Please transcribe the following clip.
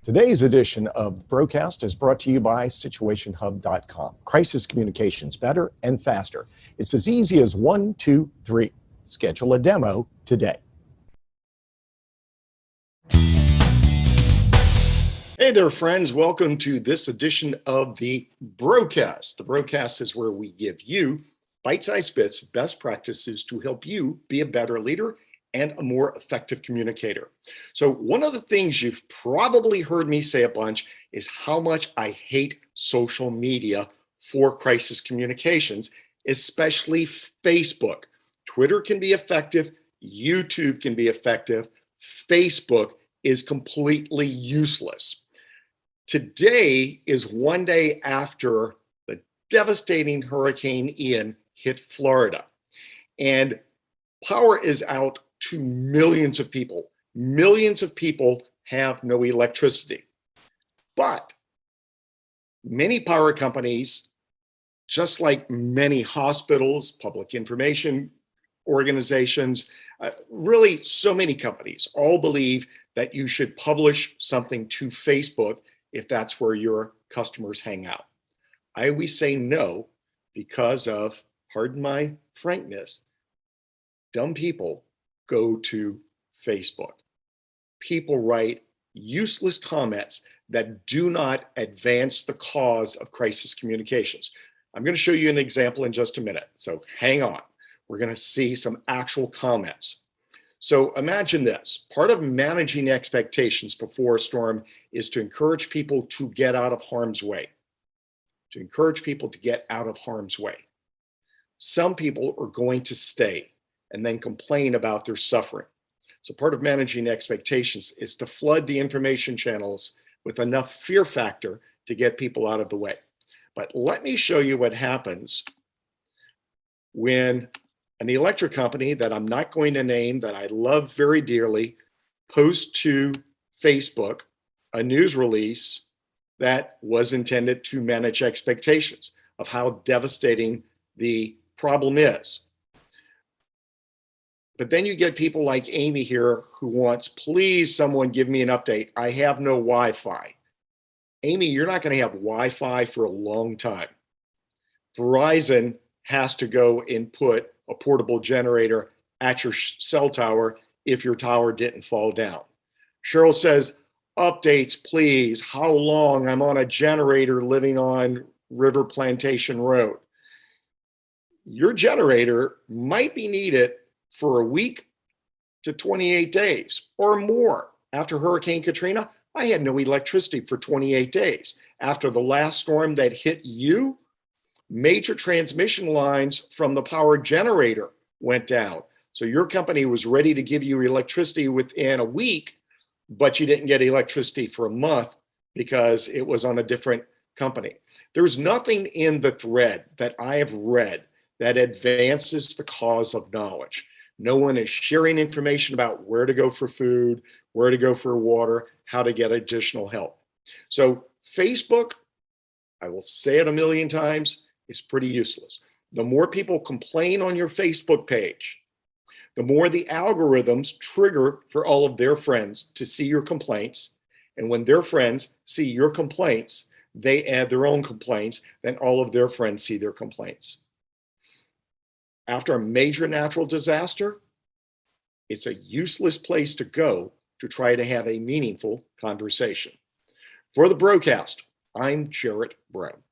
Today's edition of Broadcast is brought to you by SituationHub.com. Crisis communications better and faster. It's as easy as 1, 2, 3. Schedule a demo today. Hey there, friends. Welcome to this edition of the Broadcast. The Broadcast is where we give you bite-sized bits, best practices to help you be a better leader and a more effective communicator. So one of the things you've probably heard me say a bunch is how much I hate social media for crisis communications, especially Facebook. Twitter can be effective, YouTube can be effective, Facebook is completely useless. Today is one day after the devastating Hurricane Ian hit Florida, and power is out to millions of people. Millions of people have no electricity. But many power companies, just like many hospitals, public information organizations, really so many companies, all believe that you should publish something to Facebook if that's where your customers hang out. I always say no because of, pardon my frankness, dumb people go to Facebook. People write useless comments that do not advance the cause of crisis communications. I'm going to show you an example in just a minute, so hang on. We're going to see some actual comments. So imagine this. Part of managing expectations before a storm is to encourage people to get out of harm's way. To encourage people to get out of harm's way. Some people are going to stay and then complain about their suffering. So part of managing expectations is to flood the information channels with enough fear factor to get people out of the way. But let me show you what happens when an electric company that I'm not going to name, that I love very dearly, posts to Facebook a news release that was intended to manage expectations of how devastating the problem is. But then you get people like Amy here who wants, please someone give me an update. I have no Wi-Fi. Amy, you're not going to have Wi-Fi for a long time. Verizon has to go and put a portable generator at your cell tower if your tower didn't fall down. Cheryl says, updates, please. How long? I'm on a generator living on River Plantation Road. Your generator might be needed for a week to 28 days or more. After Hurricane Katrina, I had no electricity for 28 days. After the last storm that hit you, major transmission lines from the power generator went down. So your company was ready to give you electricity within a week, but you didn't get electricity for a month because it was on a different company. There's nothing in the thread that I have read that advances the cause of knowledge. No one is sharing information about where to go for food, where to go for water, how to get additional help. So Facebook, I will say it a million times, is pretty useless. The more people complain on your Facebook page, the more the algorithms trigger for all of their friends to see your complaints. And when their friends see your complaints, they add their own complaints, then all of their friends see their complaints. After a major natural disaster, it's a useless place to go to try to have a meaningful conversation. For the Broadcast, I'm Jarrett Brown.